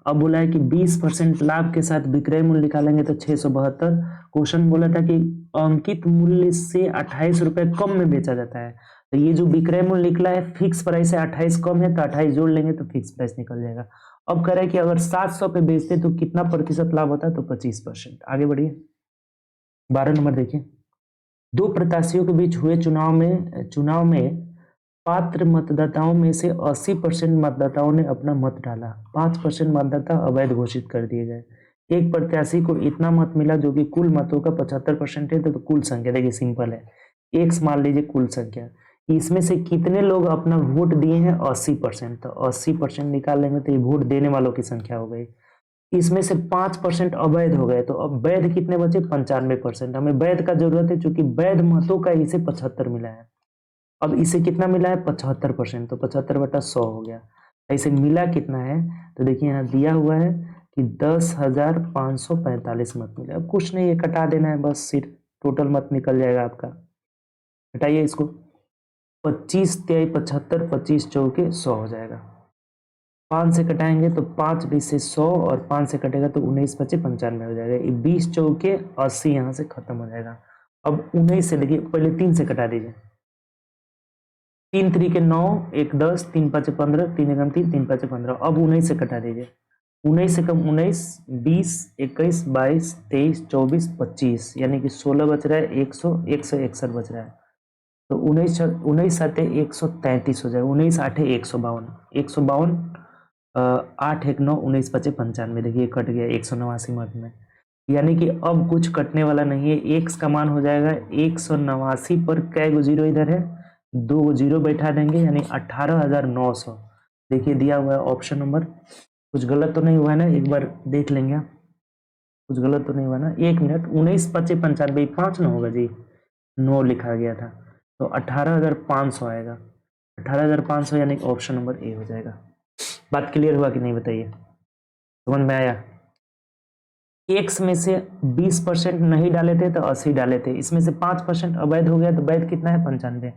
अब बोला है कि 20% लाभ के साथ विक्रय मूल्य निकालेंगे तो 672। क्वेश्चन बोला था कि अंकित मूल्य से 28 रुपए कम में बेचा जाता है, तो ये जो विक्रय मूल्य निकला है फिक्स प्राइस है, 28 कम है तो 28 जोड़ लेंगे तो फिक्स प्राइस निकल जाएगा। अब कह रहा है कि अगर 700 पे बेचते तो कितना प्रतिशत लाभ होता है, तो 25%। आगे बढ़िए, 12 नंबर देखिए। दो प्रत्याशियों के बीच हुए चुनाव में पात्र मतदाताओं में से 80% मतदाताओं ने अपना मत डाला, 5% मतदाता अवैध घोषित कर दिए गए। एक प्रत्याशी को इतना मत मिला जो कि कुल मतों का 75% है, तो कुल संख्या देखिए सिंपल है, एक्स मान लीजिए कुल संख्या, इसमें से कितने लोग अपना वोट दिए हैं, 80%, तो 80% निकाल लेंगे तो ये वोट देने वालों की संख्या हो गई। इसमें से 5% अवैध हो गए, तो अब वैध कितने बचे, 95%। हमें वैध का जरूरत है क्योंकि वैध मतों का इसे 75 मिला है। अब इसे कितना मिला है, 75%, तो 75/100 हो गया। इसे मिला कितना है, तो देखिए यहाँ दिया हुआ है कि 10,545 मत मिले। अब कुछ नहीं, ये कटा देना है बस, सिर्फ टोटल मत निकल जाएगा आपका। हटाइए इसको, 25 23 75, 25 चौके 100 हो जाएगा। 5 से कटाएंगे तो 5 20 से 100, और 5 से कटेगा तो 19 25 95 हो जाएगा। ये 20 चौके 80 यहाँ से खत्म हो जाएगा। अब 19 से देखिए, पहले 3 से कटा दीजिए, 3 3 9, 1 10, 3 5 15, 3 1 3, 3 5 15। अब 19 से कटा दीजिए, 19 से कम 19, 20 21 22 23 24 25, यानी कि 16 बच रहा है, 161 बच रहा है। तो 19 7 133 हो जाएगा, 19 8 152, 152 8 1 9, 19 5 95। देखिए कट गया 189 मत में, यानी कि अब कुछ कटने वाला नहीं है। एक्स का मान हो जाएगा 189 पर कै गो जीरो इधर है, 2 जीरो बैठा देंगे, यानी 18,900। देखिए दिया हुआ है ऑप्शन नंबर। कुछ गलत तो नहीं हुआ है ना, एक बार देख लेंगे आप, कुछ गलत तो नहीं हुआ ना। 1 मिनट, 19 25 95, 5 ना होगा जी, 9 लिखा गया था, तो 18,500 आएगा। 18,500 यानी ऑप्शन नंबर ए हो जाएगा। बात क्लियर हुआ कि नहीं बताइए, समझ में आया। एक्स में से 20% नहीं डाले थे तो 80 डाले थे, इसमें से 5% अवैध हो गया, तो वैध कितना है, 95।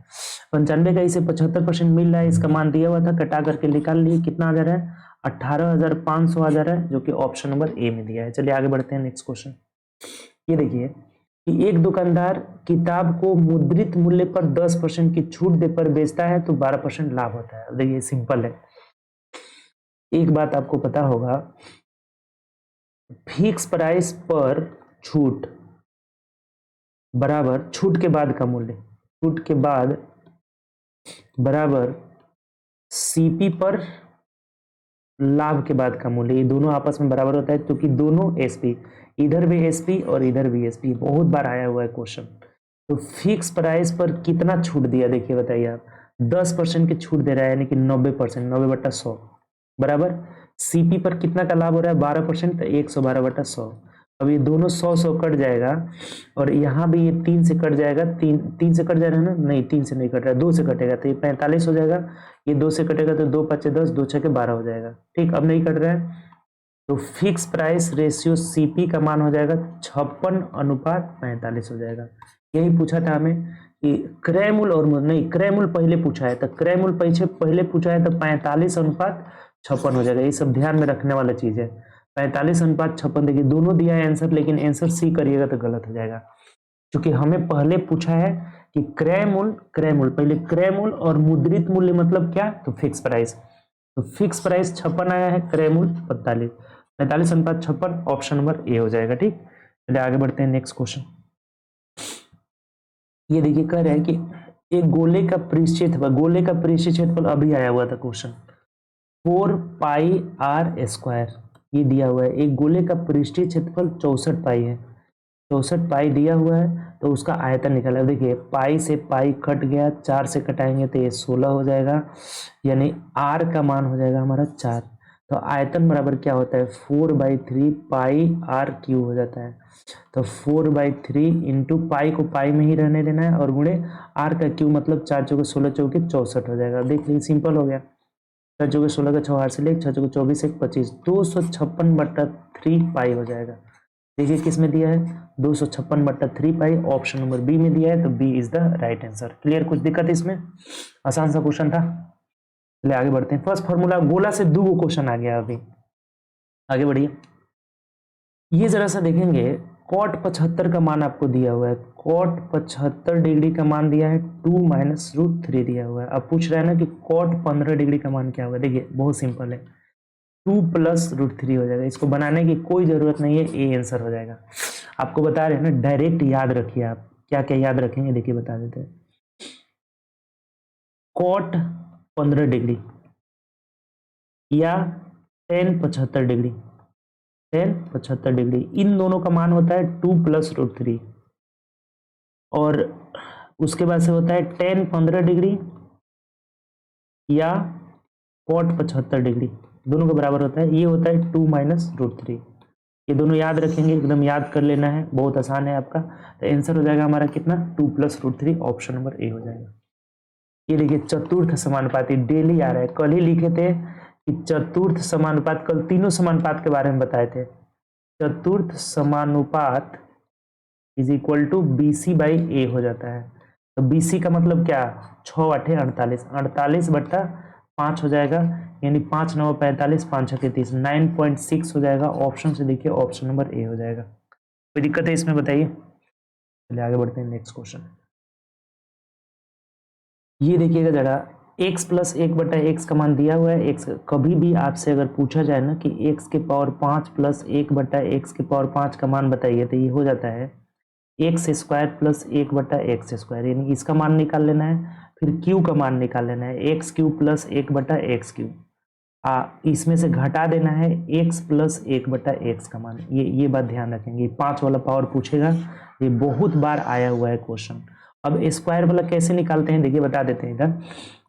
95 का इसे 75% मिल रहा है, इसका मान दिया हुआ था, कटा करके निकाल लिए, कितना आ जा रहा है, 18,500 आ जा रहा है, जो कि ऑप्शन नंबर ए में दिया है। चलिए आगे बढ़ते हैं, नेक्स्ट क्वेश्चन। ये देखिए कि एक दुकानदार किताब को मुद्रित मूल्य पर 10% की छूट दे पर बेचता है तो 12% लाभ होता है। देखिए सिंपल है, एक बात आपको पता होगा, फिक्स प्राइस पर छूट बराबर छूट के बाद का मूल्य, छूट के बाद बराबर सीपी पर लाभ के बाद का मूल्य, ये दोनों आपस में बराबर होता है, क्योंकि दोनों एसपी, इधर भी एसपी और इधर भी एसपी, बहुत बार आया हुआ है क्वेश्चन। तो फिक्स प्राइस पर कितना छूट दिया, देखिए बताइए आप, 10% की छूट दे रहा है, यानी कि 90%, 90/100 बराबर सीपी पर कितना का लाभ हो रहा है, 12%, तो 112/100। अब ये दोनों 100 कट जाएगा, और यहाँ भी ये 3 से कट जाएगा, 3 से कट जाएगा ना, नहीं 3 से नहीं कट रहा है, 2 से कटेगा, तो ये 45 हो जाएगा। ये 2 से कटेगा तो 2 5 10, 2 6 12 हो जाएगा। ठीक, अब नहीं कट रहा है, तो फिक्स प्राइस रेशियो सीपी का मान हो जाएगा 56:45 हो जाएगा। यही पूछा था हमें कि क्रय मूल्य और नहीं, क्रय मूल्य पहले पूछा है, तो क्रय मूल्य पहले पूछा है तो 45:56 हो जाएगा। ये सब ध्यान में रखने वाला चीज है। 45:56 देखिए दोनों दिया है आंसर, लेकिन आंसर सी करिएगा तो गलत हो जाएगा, क्योंकि हमें पहले पूछा है कि क्रय मूल्य पहले क्रय मूल्य और मुद्रित मूल्य मतलब क्या, तो फिक्स प्राइस। तो फिक्स प्राइस 56 आया है, क्रय मूल्य 45, 45:56 ऑप्शन नंबर ए हो जाएगा। ठीक, चलिए आगे बढ़ते हैं नेक्स्ट क्वेश्चन। ये देखिए कह रहे हैं कि एक गोले का पृष्ठीय क्षेत्रफल अभी आया हुआ था क्वेश्चन, 4πr²। ये दिया हुआ है, एक गोले का पृष्ठीय क्षेत्रफल 64 पाई है, 64 पाई दिया हुआ है, तो उसका आयतन निकाला। देखिए पाई से पाई कट गया, 4 से कटाएंगे तो ये 16 हो जाएगा, यानी आर का मान हो जाएगा हमारा 4। तो आयतन बराबर क्या होता है, 4/3 पाई आर क्यू हो जाता है। तो 4/3 इंटू पाई को पाई में ही रहने देना है और गुणे आर का क्यू मतलब 4 चौके 16 चौके 64 हो जाएगा। देख लीजिए सिंपल हो गया, 4 चौके 16 का 6 से ले, 6 चौके 24 1 25, 256/3 पाई हो जाएगा। देखिए किस में दिया है, 256/3 पाई, ऑप्शन नंबर बी में दिया है, तो B is the right answer. Clear, कुछ दिक्कत है इसमें, आसान सा क्वेश्चन था। चलिए आगे बढ़ते हैं। फर्स्ट फॉर्मूला, गोला से दो क्वेश्चन आ गया अभी, आगे बढ़िए। ये जरा सा देखेंगे, cot 75 का मान आपको दिया हुआ है, cot 75 डिग्री का मान दिया है 2 - √3 दिया हुआ है। अब पूछ रहा है ना कि cot 15 डिग्री का मान क्या होगा। देखिए बहुत सिंपल है, 2 + √3 हो जाएगा। इसको बनाने की कोई जरूरत नहीं है, ए आंसर हो जाएगा। आपको बता रहे हैं ना, डायरेक्ट याद रखिए। आप क्या क्या याद रखेंगे देखिए बता देते हैं। cot 15 डिग्री या tan 75 डिग्री, tan 75 डिग्री, इन दोनों का मान होता है 2 + √3, और उसके बाद से होता है tan 15 डिग्री या cot 75 डिग्री, दोनों का बराबर होता है, ये होता है 2 - √3। ये दोनों याद रखेंगे, एकदम याद कर लेना है, बहुत आसान है आपका। तो आंसर हो जाएगा हमारा कितना, 2 + √3, ऑप्शन नंबर ए हो जाएगा। ये देखिए चतुर्थ समानुपाती, डेली आ रहा है, कल ही लिखे थे कि चतुर्थ समानुपात, कल तीनों समानुपात के बारे में बताए थे। चतुर्थ समानुपात इज इक्वल टू BC/A हो जाता है। तो BC का मतलब क्या, 6 × 8 = 48, 48/5 हो जाएगा, यानी 5 × 9 = 45, 5 × 6 = 30, 9.6 हो जाएगा। ऑप्शन से देखिए ऑप्शन नंबर ए हो जाएगा। कोई दिक्कत है इसमें बताइए। चलिए आगे बढ़ते हैं नेक्स्ट क्वेश्चन। ये देखिएगा जरा, x + 1/x का मान दिया हुआ है। x कभी भी आपसे अगर पूछा जाए ना कि x की पावर 5 + 1/x की पावर 5 का मान बताइए, तो ये हो जाता है x² + 1/x², यानी इसका मान निकाल लेना है, फिर q का मान निकाल लेना है, x³ + 1/x³। इसमें से घटा देना है x + 1/x का मान। ये बात ध्यान रखेंगे, 5 वाला पावर पूछेगा, ये बहुत बार आया हुआ है क्वेश्चन। अब स्क्वायर वाला कैसे निकालते हैं देखिए बता देते हैं इधर,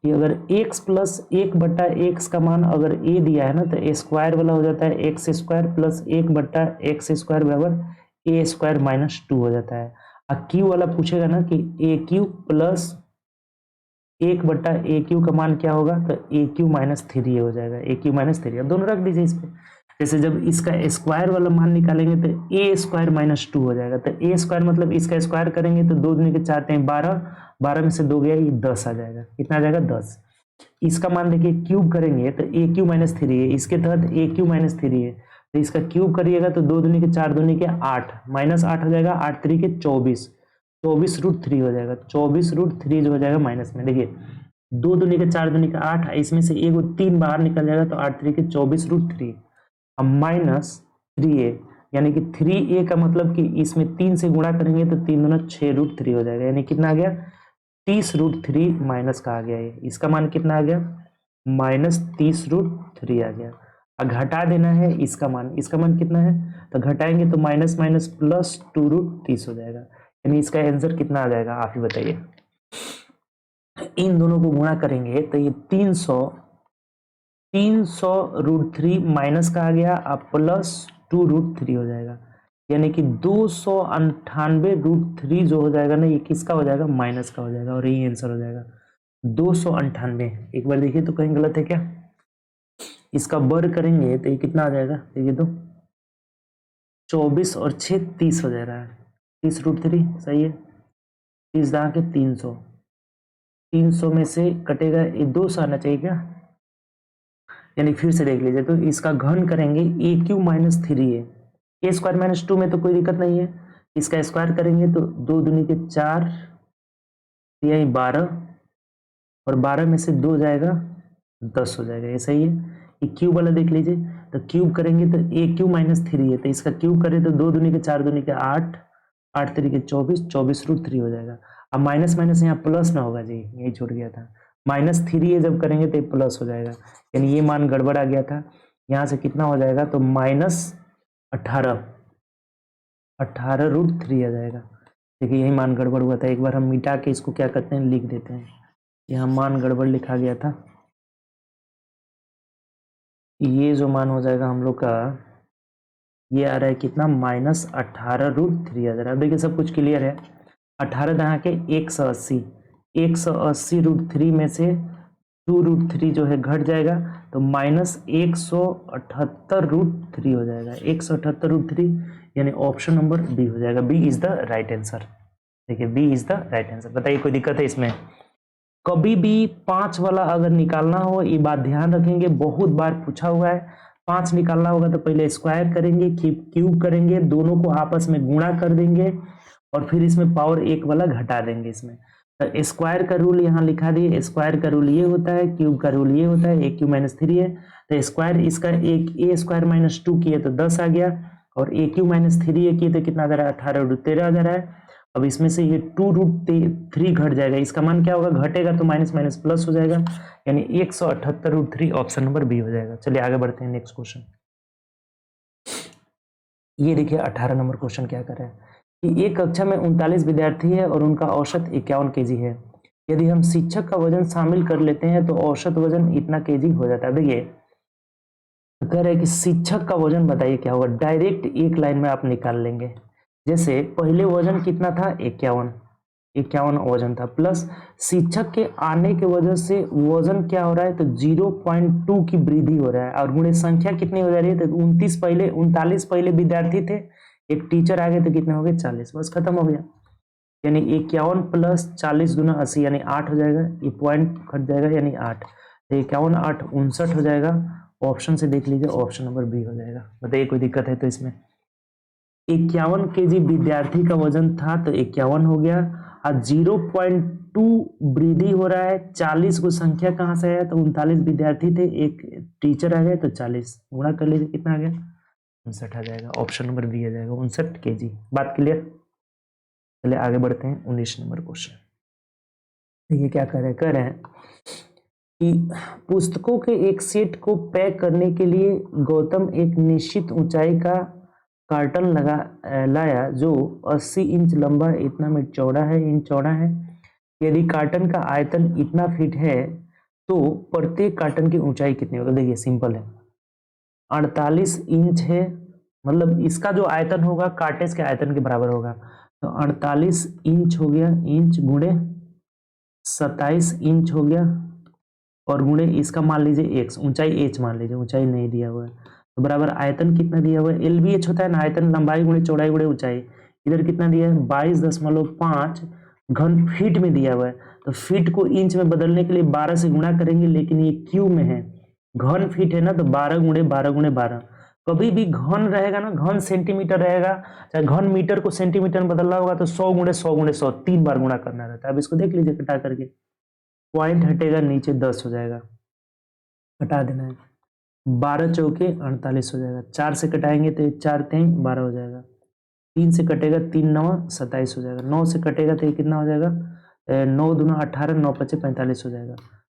कि अगर x + 1/x का मान अगर a दिया है ना, तो स्क्वायर वाला हो जाता है x² + 1/x² बराबर a² - 2 हो जाता है। और q वाला पूछेगा ना कि a³ + 1/a³ का मान क्या होगा, तो a³ - 3 हो जाएगा, a³ - 3। अब दोनों रख दीजिए इस पे, जैसे जब इसका स्क्वायर वाला मान निकालेंगे तो a² - 2 हो जाएगा। तो a² मतलब इसका स्क्वायर करेंगे तो 2 दूनी के 4 × 12, 12 में से 2 गया, ये 10 आ जाएगा। कितना आ जाएगा, 10। इसका मान देखिए क्यूब करेंगे तो a³ - 3 है, इसके तहत a³ - 3 है, तो इसका क्यूब करिएगा तो 2 दूनी के 4 दूनी के 8, -8 हो जाएगा, 8 × 3 = 24, 24√3 हो जाएगा, 24√3 जो हो जाएगा माइनस में। देखिए 2 दूनी के 4 दूनी का 8, इसमें से एगो 3 बाहर निकल जाएगा, तो 8 × 3 = 24√3, अब -3a, यानी कि 3a का मतलब कि इसमें 3 से गुणा करेंगे तो 3 दूना 6√3 हो जाएगा, यानी कितना आ गया, 30√3 माइनस का आ गया। ये इसका मान कितना आ गया, -30√3 आ गया। अब घटा देना है इसका मान कितना है, तो घटाएंगे तो माइनस माइनस प्लस 2√30 हो जाएगा, यानी इसका आंसर कितना आ जाएगा आप ही बताइए। इन दोनों को गुणा करेंगे तो ये 300√3 माइनस का आ गया, अब प्लस 2√3 हो जाएगा, यानी कि 298√3 जो हो जाएगा ना, ये किसका हो जाएगा, माइनस का हो जाएगा, और यही आंसर हो जाएगा 298। एक बार देखिए तो कहीं गलत है क्या, इसका वर्ग करेंगे तो ये कितना आ जाएगा, देखिए तो 24 और 6 30 हो जा रहा है, 30√3 सही है। 30 दहा के 300, 300 में से कटेगा ये 200 आना चाहिए क्या, यानी फिर से देख लीजिए तो इसका घन करेंगे a³ - 3a, a² - 2 में तो कोई दिक्कत नहीं है, इसका स्क्वायर करेंगे तो 2 दूनी के 4, 12 और 12 में से 2 जाएगा 10 हो जाएगा, ये सही है। ये क्यूब वाला देख लीजिए तो क्यूब करेंगे तो a³ - 3 है, तो इसका क्यूब करें तो 2 दूनी के 4 दूनी के 8, 8 3 के 24, 24√3 हो जाएगा। अब माइनस माइनस यहाँ प्लस ना होगा जी, यही छूट गया था, -3 है जब करेंगे तो ये प्लस हो जाएगा, यानी ये मान गड़बड़ आ गया था। यहाँ से कितना हो जाएगा तो -18, 18√3 आ जाएगा। देखिए यही मान गड़बड़ हुआ था, एक बार हम मिटा के इसको क्या करते हैं लिख देते हैं, यहाँ मान गड़बड़ लिखा गया था। ये जो मान हो जाएगा हम लोग का, ये आ रहा है कितना -18√3 आ रहा है। देखिए सब कुछ क्लियर है। 18 दहा के 180, 180√3 में से 2√3 जो है घट जाएगा तो -178√3 हो जाएगा, 178√3, यानी ऑप्शन नंबर बी हो जाएगा। B is the right answer. देखिए B is the right answer. बताइए कोई दिक्कत है इसमें? कभी भी 5 वाला अगर निकालना हो, ये बात ध्यान रखेंगे, बहुत बार पूछा हुआ है। 5 निकालना होगा तो पहले स्क्वायर करेंगे, क्यूब करेंगे, दोनों को आपस में गुणा कर देंगे और फिर इसमें पावर 1 वाला घटा देंगे इसमें। तो स्क्वायर का रूल यहाँ लिखा दिए, स्क्वायर का रूल ये होता है, क्यूब का रूल ये होता है, a³ - 3 है तो स्क्वायर इसका एक a² - 2 किए तो 10 आ गया और a³ - 3 किए तो कितना आ रहा है 18√13 आ जा रहा है। अब इसमें से ये 2√3 घट जाएगा, इसका मान क्या होगा, घटेगा तो माइनस माइनस प्लस हो जाएगा, यानी 178√3 ऑप्शन नंबर बी हो जाएगा। चलिए आगे बढ़ते हैं नेक्स्ट क्वेश्चन। ये देखिए 18 नंबर क्वेश्चन क्या कर रहा है कि एक कक्षा में 39 विद्यार्थी है और उनका औसत 51 kg है। यदि हम शिक्षक का वजन शामिल कर लेते हैं तो औसत वजन इतना kg हो जाता है। देखिए कह रहे हैं कि शिक्षक का वजन बताइए क्या होगा, डायरेक्ट एक लाइन में आप निकाल लेंगे। जैसे पहले वजन कितना था 51 वजन था, प्लस शिक्षक के आने के वजह से वजन क्या हो रहा है तो 0.2 की वृद्धि हो रहा है और गुणे संख्या कितनी हो जा रही है तो 39 पहले विद्यार्थी थे, एक टीचर आ गए तो कितने हो गए 40, बस खत्म हो गया। यानी 51 + 40 × 80 यानी 8 हो जाएगा, ये पॉइंट कट जाएगा यानी 8, 51 8 59 हो जाएगा। ऑप्शन से देख लीजिए, ऑप्शन नंबर बी हो जाएगा। बताइए कोई दिक्कत है तो इसमें? 51 kg विद्यार्थी का वजन था तो 51 हो गया और 0.2 वृद्धि हो रहा है, 40 को संख्या कहां से आया तो 39 विद्यार्थी थे, एक टीचर आ गए तो 40 गुणा कर लीजिए कितना आ गया 59 आ जाएगा। ऑप्शन नंबर बी आ जाएगा 59 kg। बात क्लियर? चलिए आगे बढ़ते हैं 19 नंबर क्वेश्चन। देखिए क्या कह रहे हैं कि पुस्तकों के एक सेट को पैक करने के लिए गौतम एक निश्चित ऊंचाई का कार्टन लाया जो 80 इंच लंबा, इतना में चौड़ा है, इंच चौड़ा है। यदि कार्टन का आयतन इतना फीट है तो प्रत्येक कार्टन की ऊंचाई कितनी होगी? देखिए सिंपल है, 48 इंच है, मतलब इसका जो आयतन होगा कार्टेज के आयतन के बराबर होगा, तो 48 इंच हो गया, इंच गुणे 27 इंच हो गया और गुणे इसका मान लीजिए x, ऊंचाई h मान लीजिए, ऊंचाई नहीं दिया हुआ है तो बराबर आयतन कितना दिया हुआ है, LBH होता है ना, आयतन लंबाई गुणे चौड़ाई गुणे ऊंचाई। इधर कितना दिया है 22.5 घन फीट में दिया हुआ है, तो फीट को इंच में बदलने के लिए 12 से गुणा करेंगे, लेकिन ये क्यू में है, घन फीट है ना तो 12 × 12 × 12। कभी भी घन रहेगा ना, घन सेंटीमीटर रहेगा, चाहे घन मीटर को सेंटीमीटर में बदलना होगा तो 100 × 100 × 100 3 बार गुणा करना रहता है। अब इसको देख लीजिए कटा करके, पॉइंट हटेगा नीचे 10 हो जाएगा, हटा देना है, 12 चौके 48 हो जाएगा, 4 से कटाएंगे तो 4 3 12 हो जाएगा, 3 से कटेगा 3 9 27 हो जाएगा, 9 से कटेगा तो ये कितना हो जाएगा 9 दूना 18, 9 5 45 हो जाएगा,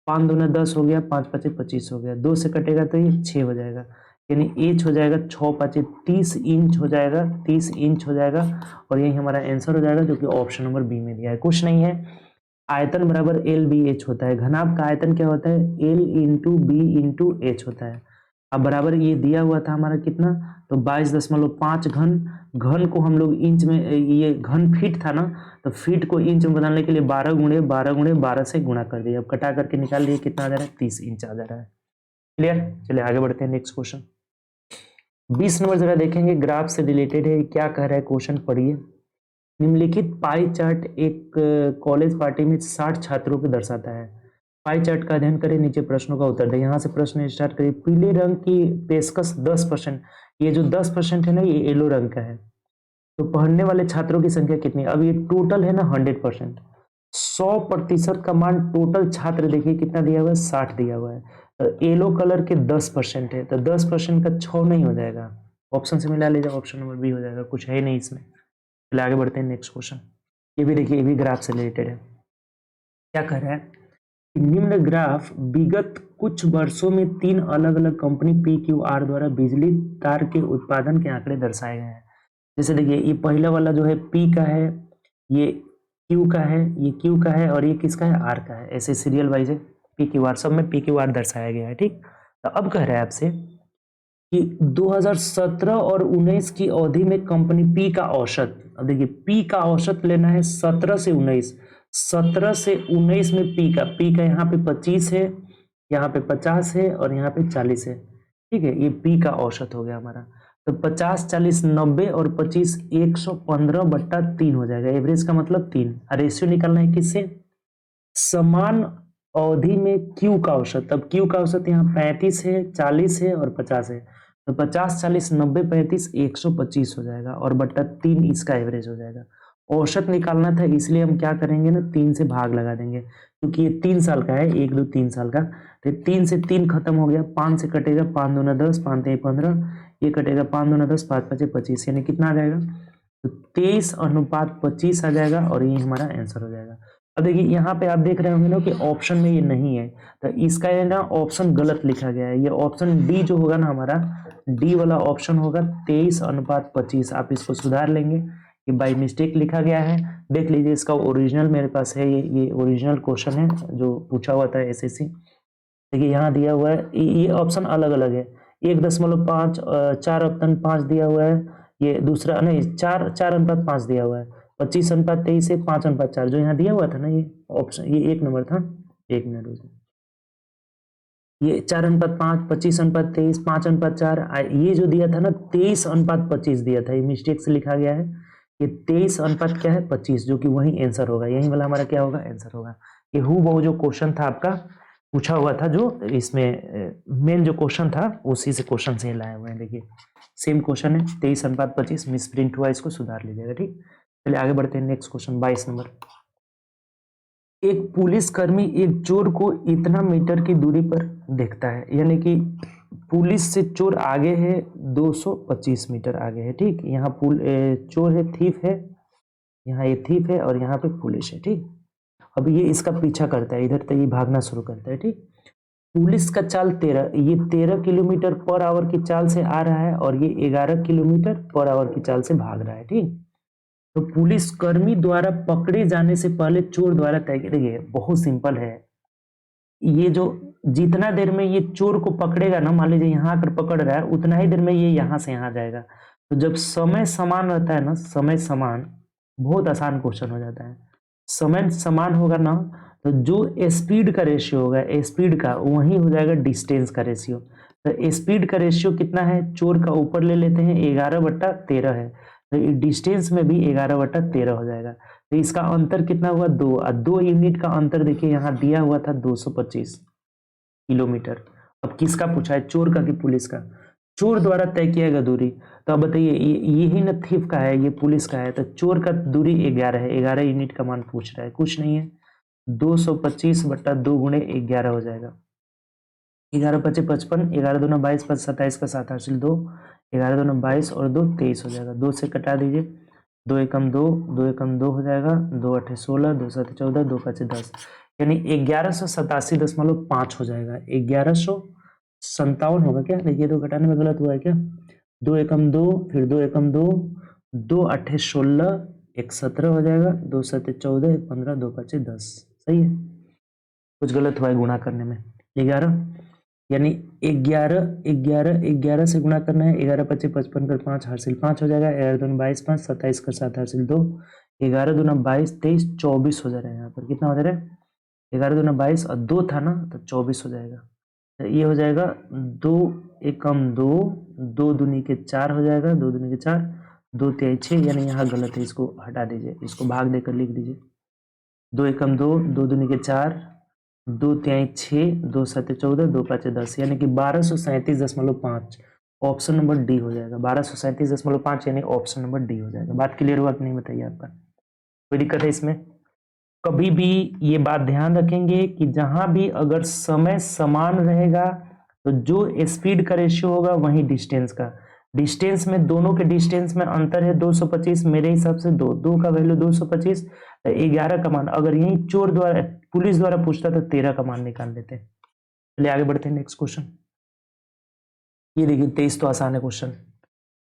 5 दूना 10 हो गया, 5 5 25 हो गया, 2 से कटेगा तो ये 6 हो जाएगा, यानी एच हो जाएगा 6 5 30 इंच हो जाएगा, 30 इंच हो जाएगा और यही हमारा आंसर हो जाएगा जो कि ऑप्शन नंबर बी में दिया है। कुछ नहीं है, आयतन बराबर LBH होता है, घनाभ का आयतन क्या होता है L × B × H होता है। अब बराबर ये दिया हुआ था हमारा कितना तो 22.5 घन को हम लोग इंच में, ये घन फीट था ना तो फीट को इंच में बदलने के लिए 12 × 12 × 12 से गुणा कर दिया। अब कटा करके निकाल लिए कितना आ जा रहा है 30 इंच आ जा रहा है। क्लियर? चलिए आगे बढ़ते हैं नेक्स्ट क्वेश्चन। 20 नंबर जरा देखेंगे, ग्राफ से रिलेटेड है। क्या कह रहा है क्वेश्चन, पढ़िए। निम्नलिखित पाई चार्ट एक कॉलेज पार्टी में 60 छात्रों को दर्शाता है। पाई चार्ट का अध्ययन करें, नीचे प्रश्नों का उत्तर दें। यहाँ से प्रश्न स्टार्ट करिए। पीले रंग की पेशकश 10%, ये जो 10% है ना, ये येलो रंग का है। तो पढ़ने वाले छात्रों की संख्या कितनी? अब ये टोटल है ना 100%, 100% का मान टोटल छात्र देखिए कितना दिया हुआ है, 60 दिया हुआ है। येलो कलर के 10% है, तो 10% का 6 नहीं हो जाएगा, ऑप्शन से मिला लीजिए, ऑप्शन नंबर बी हो जाएगा, कुछ है नहीं इसमें। चलिए आगे बढ़ते हैं नेक्स्ट क्वेश्चन। ये भी देखिए, ये भी ग्राफ से रिलेटेड है। क्या कह रहा है कि निम्न ग्राफ विगत कुछ वर्षों में 3 अलग अलग कंपनी PQR द्वारा बिजली तार के उत्पादन के आंकड़े दर्शाए गए हैं। जैसे देखिए, ये पहला वाला जो है P का है, ये Q का है, ये Q का है, और ये किसका है, R का है। ऐसे सीरियल वाइज है, PQR, सब में PQR दर्शाया गया है। ठीक, तो अब कह रहा है आपसे कि 2017 और 19 की अवधि में कंपनी P का औसत, अब देखिए P का औसत लेना है 17 से 19, 17 से 19 में P का यहाँ पे 25 है, यहाँ पे 50 है, और यहाँ पे 40 है। ठीक है, ये P का औसत हो गया हमारा। तो 50, 40, 90 और 25, 115/3 हो जाएगा। एवरेज का मतलब 3। रेशियो निकालना है किससे, समान अवधि में Q का औसत। तब Q का औसत यहाँ 35 है, 40 है और 50 है। तो 50, 40, 90, 35, 125 हो जाएगा, और बट्टा 3 इसका एवरेज हो जाएगा। औसत निकालना था, इसलिए हम क्या करेंगे ना, 3 से भाग लगा देंगे, क्योंकि ये 3 साल का है, 1, 2, 3 साल का। तो 3 से 3 खत्म हो गया, 5 से कटेगा, 5 दूना 10, 5 3 15, ये कटेगा, 5 दूना 10, 5 5 25, यानी कितना आ जाएगा, तो 23:25 आ जाएगा, और ये हमारा आंसर हो जाएगा। अब देखिए, यहाँ पे आप देख रहे होंगे ना कि ऑप्शन में ये नहीं है, तो इसका है ना ऑप्शन गलत लिखा गया है। ये ऑप्शन डी जो होगा ना हमारा, डी वाला ऑप्शन होगा 23:25। आप इसको सुधार लेंगे, ये बाई मिस्टेक लिखा गया है। देख लीजिए, इसका ओरिजिनल मेरे पास है, ये ओरिजिनल क्वेश्चन है जो पूछा हुआ था SSC। देखिए यहाँ दिया हुआ है, ये ऑप्शन अलग अलग है। 1.5, 4:5 दिया हुआ है, ये दूसरा नहीं, 4:5 दिया हुआ है। 25:23 है, 5:4 जो यहाँ दिया हुआ था ना, ये ऑप्शन, ये 1 नंबर था। 1 मिनट, ये 4:5, 25:23, 5:4, ये जो दिया था ना 23:25 दिया था, ये मिस्टेक से लिखा गया है। ये 23 अनुपात क्या है, 25, जो कि वही आंसर होगा, यही वाला हमारा क्या होगा, आंसर होगा। ये हूबहू जो क्वेश्चन था आपका पूछा हुआ था, जो इसमें मेन जो क्वेश्चन था उसी से क्वेश्चन से लाए हुए हैं। देखिए सेम क्वेश्चन है, 23:25 मिस प्रिंट हुआ, इसको सुधार लीजिएगा। ठीक, चलिए आगे बढ़ते हैं नेक्स्ट क्वेश्चन। 22 नंबर, एक पुलिसकर्मी एक चोर को इतना मीटर की दूरी पर देखता है, यानी कि पुलिस से चोर आगे है, 225 मीटर आगे है। ठीक, यहाँ चोर है, थीफ है, यहाँ ये थीफ है, और यहाँ पे पुलिस है। ठीक, अब ये इसका पीछा करता है, इधर तक ये भागना शुरू करता है। ठीक, पुलिस का चाल 13, ये 13 किलोमीटर पर आवर की चाल से आ रहा है, और ये 11 किलोमीटर पर आवर की चाल से भाग रहा है। ठीक, तो पुलिसकर्मी द्वारा पकड़े जाने से पहले चोर द्वारा तय किया। देखिए बहुत सिंपल है, ये जो जितना देर में ये चोर को पकड़ेगा ना, मान लीजिए यहाँ आकर पकड़ रहा है, उतना ही देर में ये यहाँ से यहाँ जाएगा। तो जब समय समान रहता है ना, समय समान, बहुत आसान क्वेश्चन हो जाता है। समय समान होगा ना, तो जो स्पीड का रेशियो होगा, स्पीड का, वही हो जाएगा डिस्टेंस का रेशियो। तो स्पीड का रेशियो कितना है, चोर का ऊपर ले लेते हैं, 11/13 है, तो डिस्टेंस में भी 11/13 हो जाएगा। तो इसका अंतर कितना हुआ, 2, और 2 यूनिट का अंतर देखिए यहाँ दिया हुआ था 225 किलोमीटर। अब किसका पूछा है, चोर का कि पुलिस का? चोर द्वारा तय किया गया दूरी। तो अब बताइए, यही न थीफ का है, ये पुलिस का है, तो चोर का दूरी 11 है, 11 यूनिट का मान पूछ रहा है, कुछ नहीं है। 225/2 गुणे 11 हो जाएगा। 11×5 = 55, 11×2 = 22, 5 27 का 7 हासिल 2, 11×2 = 22 और 2 23 हो जाएगा। 2 से कटा दीजिए, 2 एकम 2, 2 एकम 2 हो जाएगा, 2 8 16, 2 7 14, 2 5 10, यानी 1187.5 हो जाएगा। 1157 होगा क्या, देखिए तो घटाने में गलत हुआ है क्या, 2 एकम 2, फिर 2 एकम 2, 2 8 16, 1 17 हो जाएगा, 2 7 14, 1 15, 2 5 10, सही है। कुछ गलत हुआ है गुणा करने में, 11, यानी 11 से गुणा करना है, 11×5 = 55 कर 5 हासिल 5 हो जाएगा, 11×2 = 22, 5 27 कर 7 हासिल 2, 11×2 = 22, 23, 24 हो जा रहा है। यहाँ पर कितना हो जा रहा है, 11×2 = 22 और 2 था ना, तो 24 हो जाएगा। तो ये हो जाएगा 2 एकम 2, 2 दूनी के 4 हो जाएगा, 2 दूनी के 4, 2 तिहाई 6, यानी यहाँ गलत है, इसको हटा दीजिए, इसको भाग देकर लिख दीजिए। 2 एकम 2, 2 दूनी के 4, 2 तिहाई 6, 2 सत्ते 14, 2 पाँचे 10, यानी कि 1237.5 ऑप्शन नंबर डी हो जाएगा। 1237.5 यानी ऑप्शन नंबर डी हो जाएगा। बात क्लियर हुआ कि नहीं बताइए आपका, कोई दिक्कत है इसमें? कभी भी ये बात ध्यान रखेंगे कि जहां भी अगर समय समान रहेगा तो जो स्पीड का रेशियो होगा वही डिस्टेंस का। डिस्टेंस में दोनों के डिस्टेंस में अंतर है 225, मेरे हिसाब से 2 का वैल्यू 225, 11 का मान अगर यही चोर द्वारा पुलिस द्वारा पूछता तो 13 का मान निकाल लेते हैं। चलिए आगे बढ़ते हैं नेक्स्ट क्वेश्चन। ये देखिए 23 तो आसान है क्वेश्चन।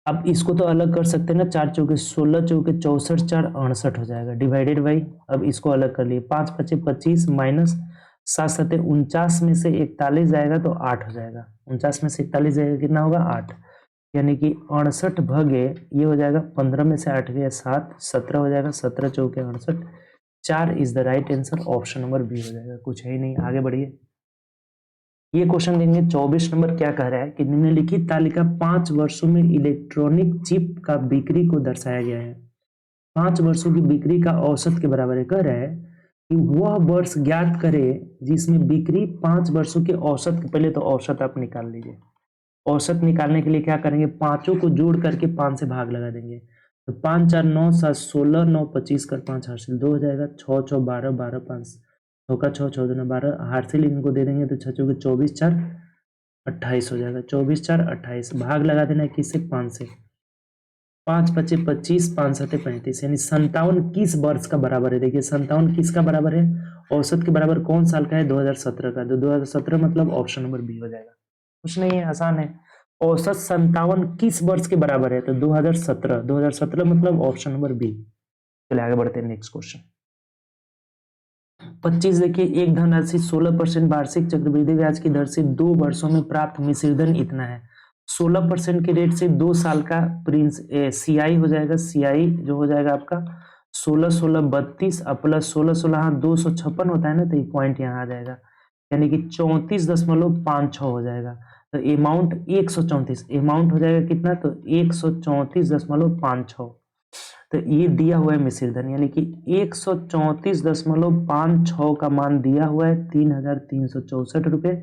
अब इसको तो अलग कर सकते हैं ना, 4 चौके 16, चौके 64, 4 68 हो जाएगा, डिवाइडेड बाई, अब इसको अलग कर लिए, 5 पचे 25 माइनस 7 सत्ते 49 में से 41 जाएगा तो 8 हो जाएगा, 49 में से 41 जाएगा कितना होगा 8, यानी कि 68 भगे ये हो जाएगा 15 में से 8 गया 7, 17 हो जाएगा, 17 चौके 68, 4 is the right answer, option number B हो जाएगा। कुछ है ही नहीं, आगे बढ़िए। ये क्वेश्चन देंगे 24 नंबर, क्या कह रहा है कि निम्नलिखित तालिका 5 वर्षों में इलेक्ट्रॉनिक चिप का बिक्री को दर्शाया गया है। 5 वर्षों की बिक्री का औसत के बराबर है। कह रहा है कि वह वर्ष ज्ञात करे जिसमें बिक्री 5 वर्षों के औसत के, पहले तो औसत आप निकाल लीजिए। औसत निकालने के लिए क्या करेंगे, पांचों को जोड़ करके 5 से भाग लगा देंगे, तो 5 4 9 7 16, 9 25 कर 5 हासिल 2 हो जाएगा, 6 6 12, 12 5 का 6, 14 12 हासिल इनको दे देंगे तो 6 चौके 24, 4 28 हो जाएगा, 24 4 28, भाग लगा देना है किससे, 5 से, 5 पचे 25, 5 सत्ते 35, यानी 57 किस वर्ष का बराबर है। देखिए 57 किसका बराबर है, औसत के बराबर कौन साल का है, 2017 का, तो 2017 मतलब ऑप्शन नंबर बी हो जाएगा। कुछ नहीं है, आसान है। औसत 57 किस वर्ष के बराबर है, तो 2017, 2017 मतलब ऑप्शन नंबर बी। चलिए आगे बढ़ते हैं नेक्स्ट क्वेश्चन। 25 देखिए, एक धनराशि 16% वार्षिक चक्रवृद्धि ब्याज की दर से 2 वर्षों में प्राप्त मिश्र धन इतना है। 16% के रेट से 2 साल का प्रिंस सीआई हो जाएगा, सीआई जो हो जाएगा आपका 16 16 32 प्लस 16 16, हाँ 256 होता है ना, तो ये पॉइंट यहाँ आ जाएगा, यानी कि 34.56 हो जाएगा। तो अमाउंट 134, अमाउंट हो जाएगा कितना, तो 134.56, तो ये दिया हुआ है मिश्र धन, यानी कि 134.56 का मान दिया हुआ है, 3,364 रुपये।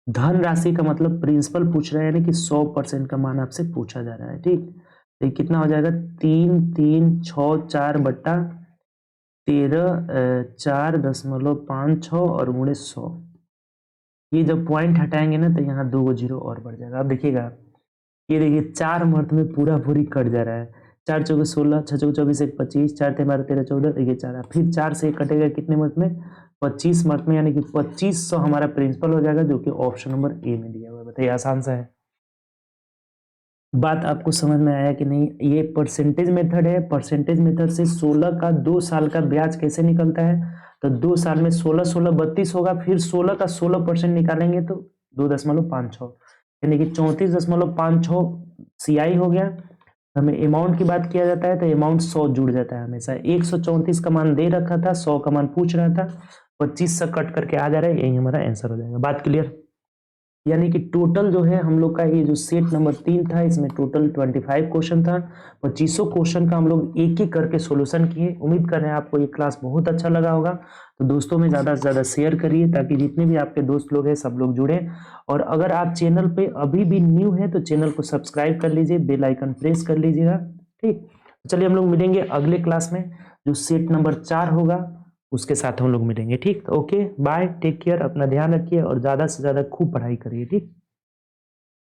धन राशि का मतलब प्रिंसिपल पूछ रहा है, यानी कि 100% का मान आपसे पूछा जा रहा है, ठीक। तो ये कितना हो जाएगा, 3,364 बट्टा 13 4.56 और गुणे 100। ये जब पॉइंट हटाएंगे ना तो यहाँ 2 जीरो और बढ़ जाएगा। अब देखिएगा, ये देखिए 4 मर्थ में पूरा पूरी कट जा रहा है, 4 चौके 16, 6 चौके 24, 1 25, 4 थे 12 13 14, देखिए 4, फिर 4 से कटेगा कितने मर्थ में, 25 मर्थ में, यानी कि 2500 हमारा प्रिंसिपल हो जाएगा, जो कि ऑप्शन नंबर ए में दिया हुआ है। बताइए आसान सा है। बात आपको समझ में आया कि नहीं? ये परसेंटेज मेथड है, परसेंटेज मेथड से 16 का 2 साल का ब्याज कैसे निकलता है, तो 2 साल में 16 16 32 होगा, फिर 16 का 16% निकालेंगे तो 2.56, यानी कि 34.56 सीआई हो गया। हमें अमाउंट की बात किया जाता है तो अमाउंट 100 जुड़ जाता है हमेशा। 134 का मान दे रखा था, 100 का मान पूछ रहा था, 25 से कट करके आ जा रहा है, यही हमारा आंसर हो जाएगा। बात क्लियर? यानी कि टोटल जो है हम लोग का ये जो सेट नंबर 3 था, इसमें टोटल 25 क्वेश्चन था, 25 क्वेश्चन का हम लोग एक एक करके सोल्यूशन किए। उम्मीद कर रहे हैं आपको ये क्लास बहुत अच्छा लगा होगा, तो दोस्तों में ज़्यादा से ज़्यादा शेयर करिए ताकि जितने भी आपके दोस्त लोग हैं सब लोग जुड़े। और अगर आप चैनल पे अभी भी न्यू है तो चैनल को सब्सक्राइब कर लीजिए, बेल आइकन प्रेस कर लीजिएगा, ठीक। चलिए हम लोग मिलेंगे अगले क्लास में, जो सेट नंबर 4 होगा उसके साथ हम लोग मिलेंगे, ठीक। ओके बाय, टेक केयर, अपना ध्यान रखिए और ज़्यादा से ज़्यादा खूब पढ़ाई करिए, ठीक।